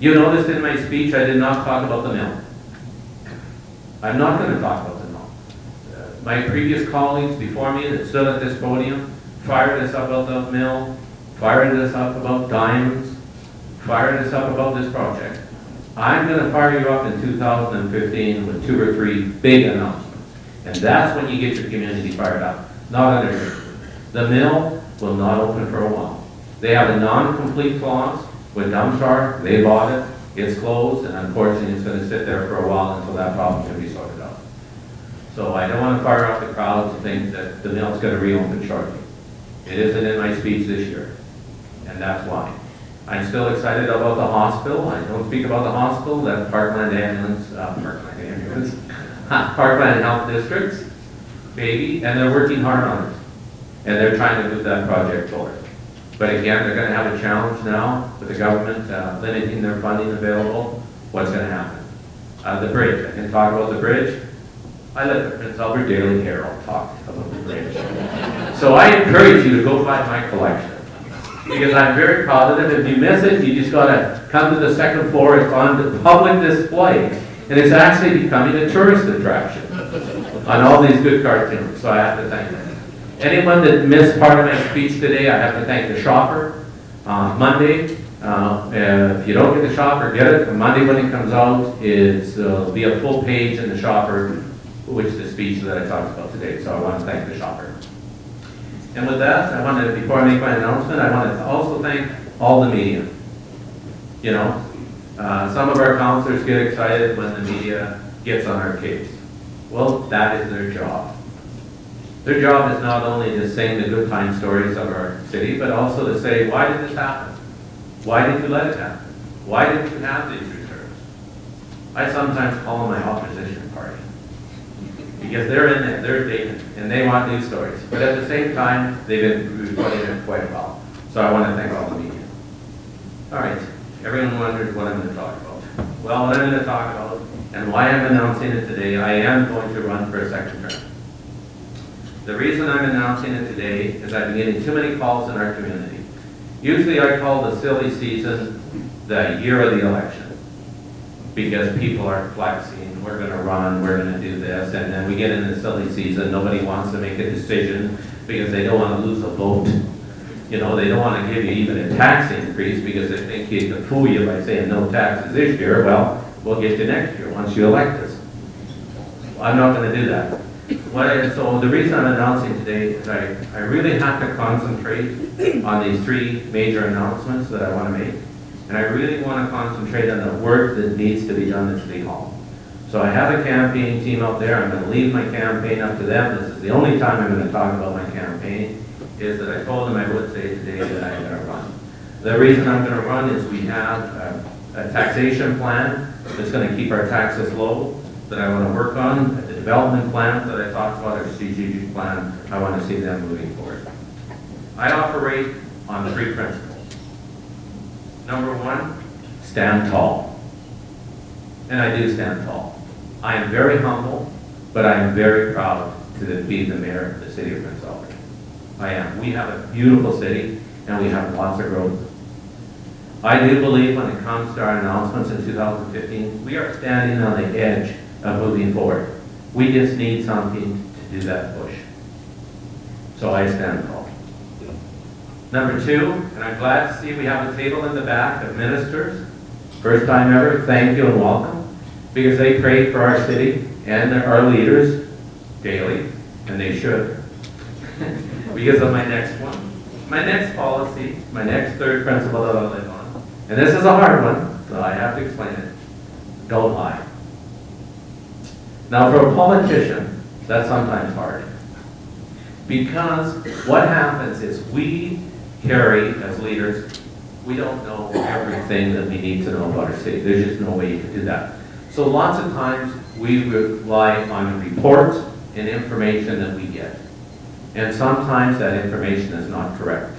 You noticed in my speech I did not talk about the mill. I'm not going to talk about the mill. My previous colleagues before me that stood at this podium fired us up about the mill, fired us up about diamonds, fired us up about this project. I'm going to fire you up in 2015 with 2 or 3 big announcements. And that's when you get your community fired up. Not under. The mill will not open for a while. They have a non-complete clause with Dumpstar. They bought it. It's closed, and unfortunately it's going to sit there for a while until that problem can be sorted out. So I don't want to fire up the crowd to think that the mill's going to reopen shortly. It isn't in my speech this year, and that's why. I'm still excited about the hospital. I don't speak about the hospital, that Parkland Health District's baby, and they're working hard on it. And they're trying to move that project forward. But again, they're going to have a challenge now with the government limiting their funding available. What's going to happen? The bridge. I can talk about the bridge. I let the Prince Albert Daily Herald talk about the bridge. So I encourage you to go find my collection, because I'm very proud of it. If you miss it, you just got to come to the second floor. It's on the public display, and it's actually becoming a tourist attraction on all these good cartoons. So I have to thank them. Anyone that missed part of my speech today, I have to thank the shopper. Monday, if you don't get the shopper, get it. Monday when it comes out, it'll be a full page in the shopper, which is the speech that I talked about today. So I want to thank the shopper. And with that, before I make my announcement, I want to also thank all the media. You know, some of our councillors get excited when the media gets on our case. Well, that is their job. Their job is not only to sing the good time stories of our city, but also to say, why did this happen? Why did you let it happen? Why didn't you have these reserves? I sometimes call them my opposition party. Because they're in there, they're dating, and they want news stories. But at the same time, they've been reporting it quite well. So I want to thank all the media. All right, everyone wonders what I'm going to talk about. Well, what I'm going to talk about, and why I'm announcing it today, I am going to run for a second term. The reason I'm announcing it today is I've been getting too many calls in our community. Usually I call the silly season the year of the election, because people are flexing, we're going to run, we're going to do this, and then we get in the silly season, nobody wants to make a decision because they don't want to lose a vote. You know, they don't want to give you even a tax increase because they think they can fool you by saying no taxes this year. Well, we'll get you next year once you elect us. I'm not going to do that. So the reason I'm announcing today is I really have to concentrate on these 3 major announcements that I want to make. And I really want to concentrate on the work that needs to be done at City Hall. So I have a campaign team out there. I'm going to leave my campaign up to them. This is the only time I'm going to talk about my campaign, is that I told them I would say today that I'm going to run. The reason I'm going to run is we have a taxation plan that's going to keep our taxes low that I want to work on. The development plans that I talked about, our strategic plan, I want to see them moving forward. I operate on 3 principles. Number 1, stand tall. And I do stand tall. I am very humble, but I am very proud to be the mayor of the city of Prince Albert. I am. We have a beautiful city, and we have lots of growth. I do believe when it comes to our announcements in 2015, we are standing on the edge of moving forward. We just need something to do that push. So I stand tall. Number 2, and I'm glad to see we have a table in the back of ministers. First time ever, thank you and welcome. Because they pray for our city and our leaders daily, and they should. Because of my next one. My next policy, my next 3rd principle that I live on. And this is a hard one, so I have to explain it. Don't lie. Now for a politician, that's sometimes hard. Because what happens is we carry, as leaders, we don't know everything that we need to know about our city. There's just no way you can do that. So lots of times we rely on reports and information that we get. And sometimes that information is not correct.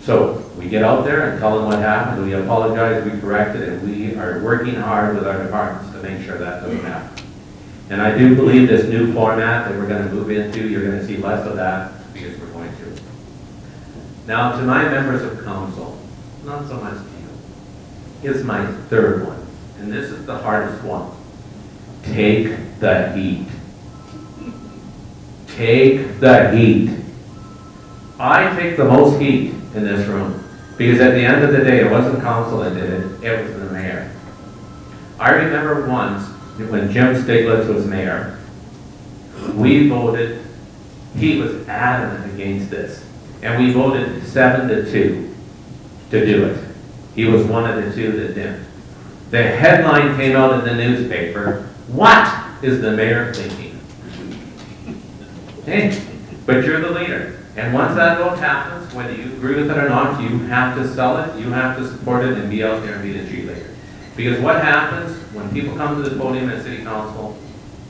So we get out there and tell them what happened, we apologize, we correct it, and we are working hard with our departments to make sure that doesn't happen. And I do believe this new format that we're going to move into, you're going to see less of that because we're going to. Now to my members of council, not so much to you. is my third one, and this is the hardest one. Take the heat. Take the heat. I take the most heat in this room because at the end of the day, it wasn't council that did it, it was the mayor. I remember once when Jim Stiglitz was mayor, we voted, he was adamant against this, and we voted 7-2 to do it. He was one of the two that didn't. The headline came out in the newspaper, "What is the mayor thinking?" Hey, but you're the leader. And once that vote happens, whether you agree with it or not, you have to sell it, you have to support it, and be out there and be the cheerleader. Because what happens when people come to the podium at City Council,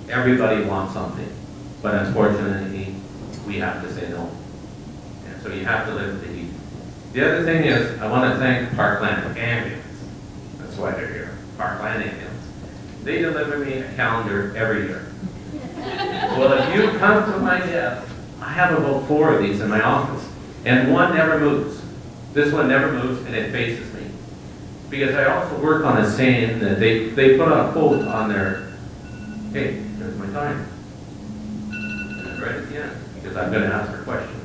everybody wants something. But unfortunately, we have to say no. And so you have to live with the heat. The other thing is, I want to thank Parkland Ambulance. That's why they're here. Parkland Ambulance. They deliver me a calendar every year. Well, if you come to my desk, I have about 4 of these in my office, and one never moves. This one never moves, and it faces me. Because I also work on a saying that they put a quote on their, hey, there's my time. Right at the end, because I'm going to ask for questions.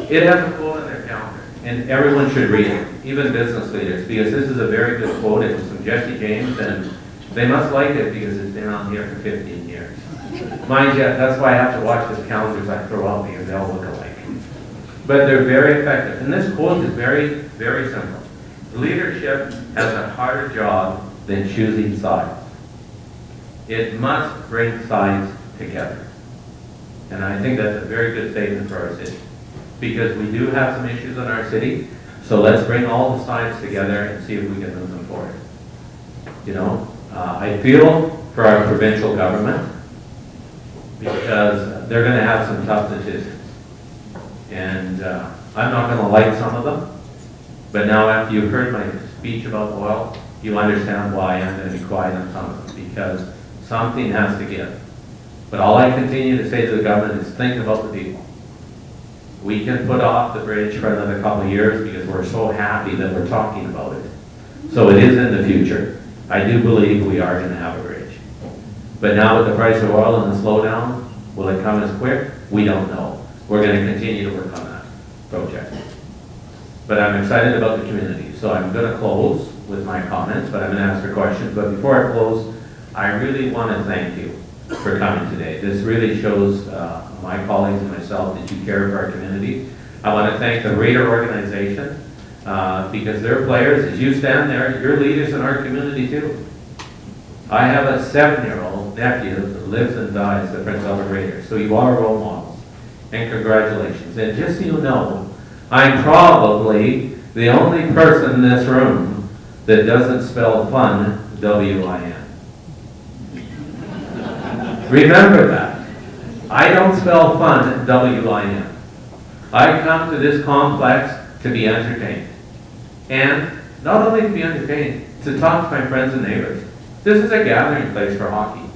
It has a quote on their calendar, and everyone should read it, even business leaders, because this is a very good quote. It was from Jesse James, and they must like it because it's been on here for 15 years. Mind you, that's why I have to watch the calendars I throw out because they all look alike. But they're very effective. And this quote is very, very simple. Leadership has a harder job than choosing sides. It must bring sides together. And I think that's a very good statement for our city. Because we do have some issues in our city, so let's bring all the sides together and see if we can move them forward. You know, I feel for our provincial government, because they're going to have some tough decisions. And I'm not going to like some of them, but now after you've heard my speech about oil, you understand why I'm going to be quiet on some of them, because something has to give. But all I continue to say to the government is think about the people. We can put off the bridge for another couple of years because we're so happy that we're talking about it. So it is in the future. I do believe we are going to have a bridge. But now with the price of oil and the slowdown, will it come as quick? We don't know. We're going to continue to work on that project. But I'm excited about the community. So I'm going to close with my comments, but I'm going to ask for questions. But before I close, I really want to thank you for coming today. This really shows my colleagues and myself that you care for our community. I want to thank the Raider organization because they're players. As you stand there, you're leaders in our community too. I have a 7-year-old nephew that lives and dies the Prince Albert Raiders, so you are role models. And congratulations. And just so you know, I'm probably the only person in this room that doesn't spell fun W-I-N. Remember that. I don't spell fun W-I-N. I come to this complex to be entertained. And not only to be entertained, to talk to my friends and neighbors. This is a gathering place for hockey.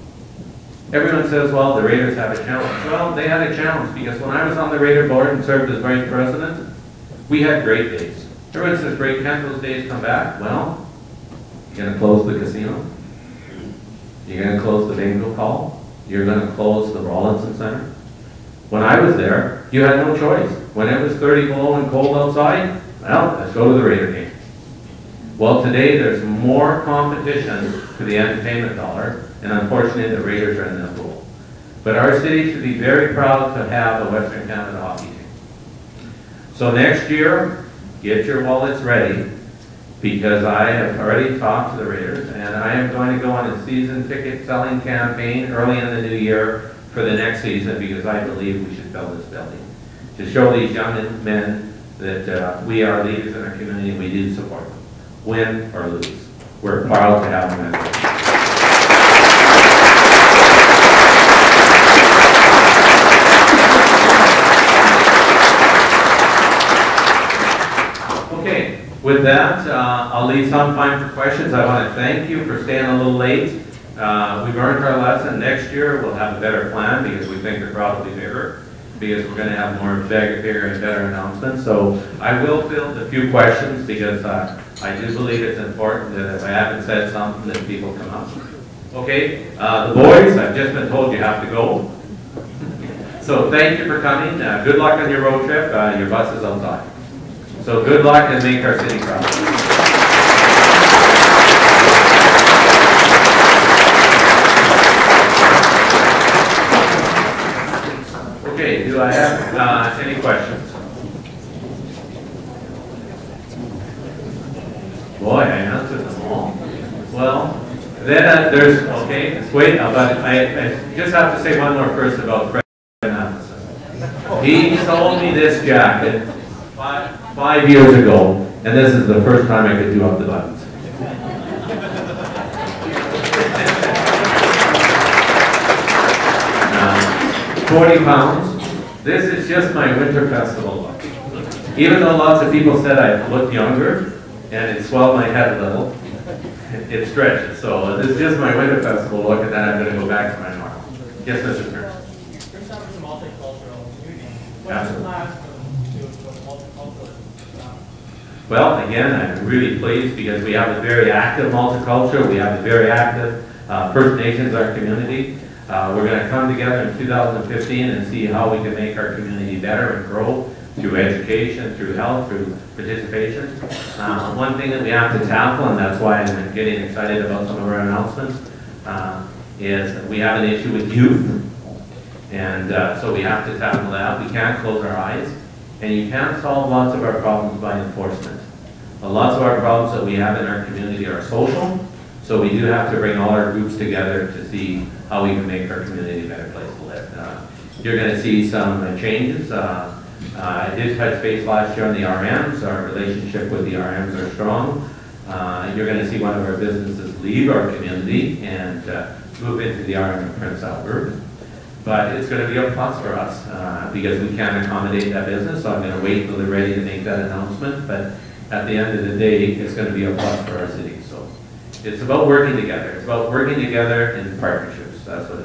Everyone says, well, the Raiders have a challenge. Well, they had a challenge because when I was on the Raider board and served as vice president, we had great days. Everyone says, great, can't those days come back? Well, you're going to close the casino. You're going to close the bingo hall. You're going to close the Rawlinson Center. When I was there, you had no choice. When it was 30 below and cold outside, well, let's go to the Raider game. Well, today there's more competition for the entertainment dollar, and unfortunately the Raiders are in that pool. But our city should be very proud to have a Western Canada hockey team. So next year, get your wallets ready, because I have already talked to the Raiders, and I am going to go on a season ticket selling campaign early in the new year for the next season, because I believe we should fill this building. To show these young men that we are leaders in our community and we do support them. Win or lose. We're proud to have them as okay, with that, I'll leave some time for questions. I want to thank you for staying a little late. We've earned our lesson. Next year, we'll have a better plan because we think the crowd will be bigger. because we're going to have more bigger and better announcements. So I will field a few questions because I do believe it's important that if I haven't said something, that people come up. Okay, the boys, I've just been told you have to go. So thank you for coming. Good luck on your road trip. Your bus is outside. So good luck and make our city proud. Okay, do I have any questions? Boy, I answered them all. Well, then there's, okay, let's wait, but I just have to say one more first about Fred Anderson. He sold me this jacket five years ago, and this is the first time I could do up the buttons. 40 pounds. This is just my winter festival look. Even though lots of people said I looked younger, and it swelled my head a little, it stretches. So this is just my winter festival look, and then I'm going to go back to my normal. Yes, Mr. Turner. You're talking about a multicultural community. What's Absolutely. the last multicultural? Well, again, I'm really pleased because we have a very active multicultural. We have a very active First Nations, our community. We're going to come together in 2015 and see how we can make our community better and grow through education, through health, through participation. One thing that we have to tackle, and that's why I'm getting excited about some of our announcements, is we have an issue with youth. And so we have to tackle that. We can't close our eyes. And you can't solve lots of our problems by enforcement. Lots of our problems that we have in our community are social. So we do have to bring all our groups together to see how we can make our community a better place to live. You're going to see some changes. I did touch base last year on the RMs. Our relationship with the RMs are strong. You're going to see one of our businesses leave our community and move into the RM of Prince Albert. But it's going to be a plus for us because we can't accommodate that business. So I'm going to wait until they're ready to make that announcement. But at the end of the day, it's going to be a plus for our city. So it's about working together. It's about working together in partnerships. That's what